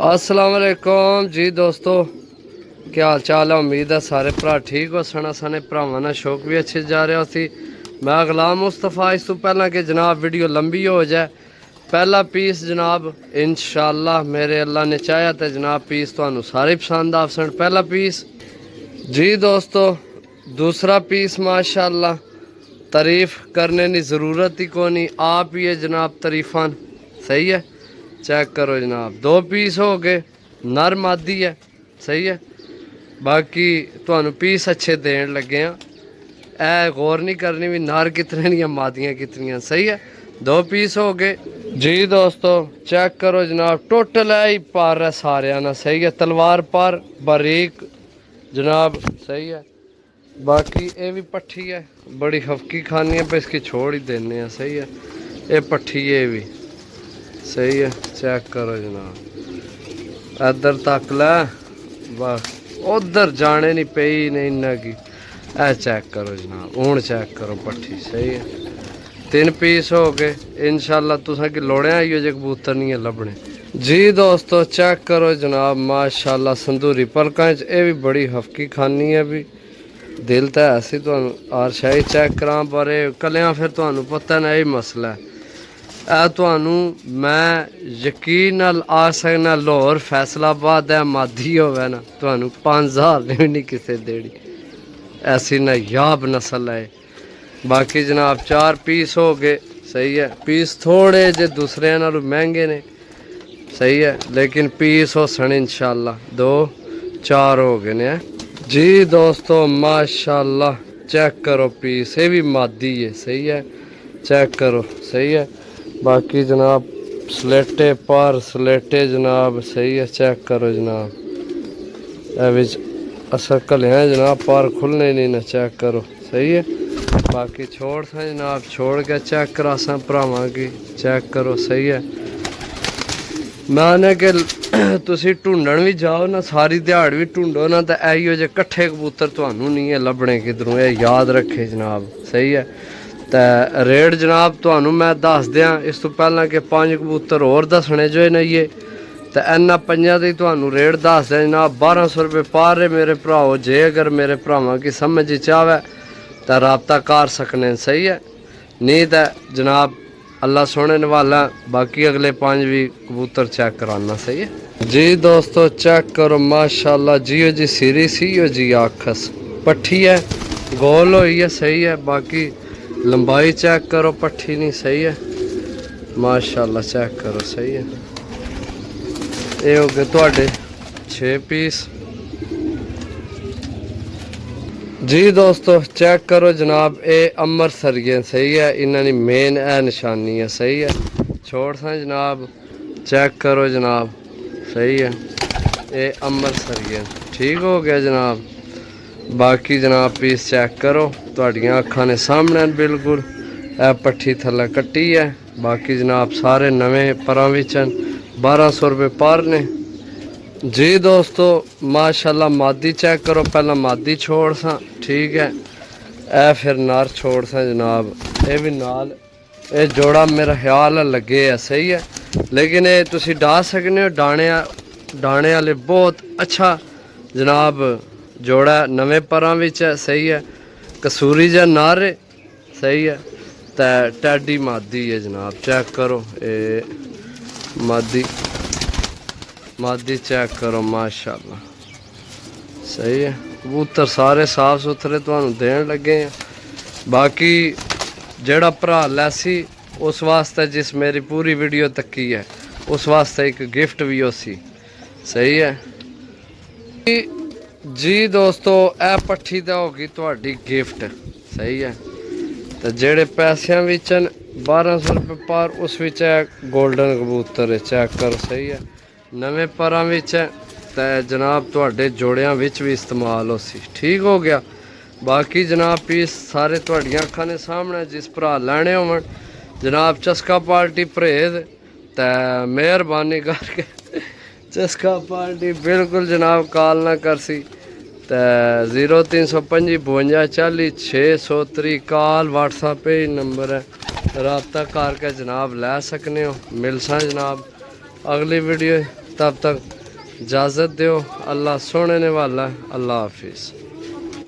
अस्सलाम वालेकुम जी दोस्तों, क्या हाल चाल है। उम्मीद है सारे भरा ठीक हो सना सने भरावां दा शौक भी अच्छे जा रहा सी। मैं गुलाम मुस्तफा। इस तो पहला कि जनाब वीडियो लंबी हो जाए, पहला पीस जनाब इंशाअल्लाह मेरे अल्लाह ने चाहा तो जनाब पीस तुहानू सारे पसंद आ सन। पहला पीस जी दोस्तों, दूसरा पीस माशाअल्लाह तारीफ़ करने की ज़रूरत ही को नहीं, आप ही है जनाब तारीफान। सही है, चेक करो जनाब, दो पीस हो गए, नर मादी है। सही है, बाकी तुहानू पीस अच्छे देन लगे हैं। ए गौर नहीं करनी भी नर कितने दियां मादियां कितनियां। सही है, दो पीस हो गए जी दोस्तों। चेक करो जनाब, टोटल है ही पार है सारे ना। सही है, तलवार पर बारीक जनाब। सही है, बाकी ये भी पट्ठी है, बड़ी हफ्की खानी है पे इसकी छोड़ ही देने हैं। सही है, ये पट्ठी है भी। सही है, चेक करो जनाब, इधर तक लै बस, उधर जाने नहीं पई नहीं इन्ना की। ए चेक करो जनाब, हूँ चेक करो पट्ठी। सही है, तीन पीस हो गए। इंशाल्लाह तुसा की लोड़िया आई हो जे कबूतर नहीं है लभने जी दोस्तों। चेक करो जनाब माशाल्लाह, संदूरी पलकां च ये भी बड़ी हफ्की खानी है भी। दिल तो ऐसी तो आर शाही चेक करा पर कलियां फिर तुहानू पता ना यही मसला है। तुहानू मैं यकीन नाल आ सकना, लाहौर फैसलाबाद है मादी होवे ना, तुहानू 5000 भी नहीं किसे देनी, ऐसी नायाब नस्ल है। बाकी जनाब चार पीस हो गए। सही है, पीस थोड़े जे दूसरे नालों महंगे ने। सही है, लेकिन पीस हो सन इंशाल्लाह। दो चार हो गए ने जी दोस्तों माशाल्लाह। चेक करो पीस, ये भी मादी है। सही है, चेक करो। सही है, बाकी जनाब स्लेटे पर स्लेटे जनाब। सही है, चेक करो जनाब, असर कलिया जनाब पर खुलने नहीं ना। चेक करो। सही है, बाकी छोड़ सा जनाब, छोड़ के चेक करा सा भरावां की। चेक करो। सही है, मैं कि तुसी ढूंढन भी जाओ ना, सारी दिहाड़ भी ढूंढो ना, तो इहो जे कट्ठे कबूतर तुहानू नहीं है लभने किधरों, ये याद रखे जनाब। सही है, तो रेट जनाब तुहानू मैं दस दियाँ इस तो पहला कि 5 कबूतर और दसने जो ने ये, तो इन्ना पंजा दी तुहानू रेट दस दिया जनाब। 1200 रुपये पार है मेरे भराओ। जे अगर मेरे भरावां की समझ चाहे तो रबता कर सकने। सही है, नहीं तो जनाब अल्लाह सोने वाला। बाकी अगले 5 भी कबूतर चेक कराना। सही है जी दोस्तों, चेक करो माशाल्लाह। जियो जी सीरी सी हो जी आखस पट्ठी है, गोल हुई है। सही है, बाकी लंबाई चेक करो पट्ठी नहीं। सही है माशाल्लाह, चेक करो। सही है, ये हो गए तुहाडे 6 पीस जी दोस्तों। चेक करो जनाब, ये अमृतसरिये। सही है, इन्होंने मेन है निशानी है। सही है, छोड़ सा जनाब, चेक करो जनाब। सही है, ये अमृतसरिये ठीक हो गया जनाब। बाकी जनाब पीस चेक करो, तुहाडियां अखां ने सामने बिल्कुल। पट्ठी थल्ले कट्टी है। बाकी जनाब सारे नवें परां विच 1200 रुपये पर ने जी दोस्तों माशाल्लाह। मादी चेक करो, पहला मादी छोड़ सा। ठीक है, ए फिर नर छोड़ सा जनाब। ये भी नाल ये जोड़ा मेरा ख्याल है लगे है। सही है, लेकिन ये तुसी डा सकने हो, डाने वाले बहुत अच्छा जनाब जोड़ा नवे परां विच है। सही है, कसूरी जा नर है। सही है, तो टैडी मादी है जनाब। चेक करो ये मादी चेक करो माशाल्लाह। सही है, कबूतर सारे साफ सुथरे तुहानू देन लगे हैं। बाकी जेड़ा भरा लैसी उस वास्ते जिस मेरी पूरी वीडियो तकी है उस वास्ते एक गिफ्ट भी होसी। सही है जी दोस्तों, ए पट्ठी तो होगी तुहाडी गिफ्ट। सही है, तो जेड़े पैसों विच 1200 रुपये पर उस विच गोल्डन कबूतर है। चेक करो। सही है, नवे परां विच ते जनाब तुहाडे जोड़ियां विच भी इस्तेमाल हो सी। ठीक हो गया। बाकी जनाब पीस सारे तुहाडियां अखां ने सामने, जिस भरा लैने होवन जनाब चस्का पार्टी परहेज ते मेहरबानी करके चस्का पार्टी बिल्कुल जनाब कॉल ना करसी। तो 0325 52 40 603 कॉल व्हाट्सएप पे नंबर है, रबता करके जनाब लै सकने हो। मिलसा जनाब अगली वीडियो। तब तक इजाज़त दो। अल्लाह सोने ने वाला है। अल्लाह हाफिज़।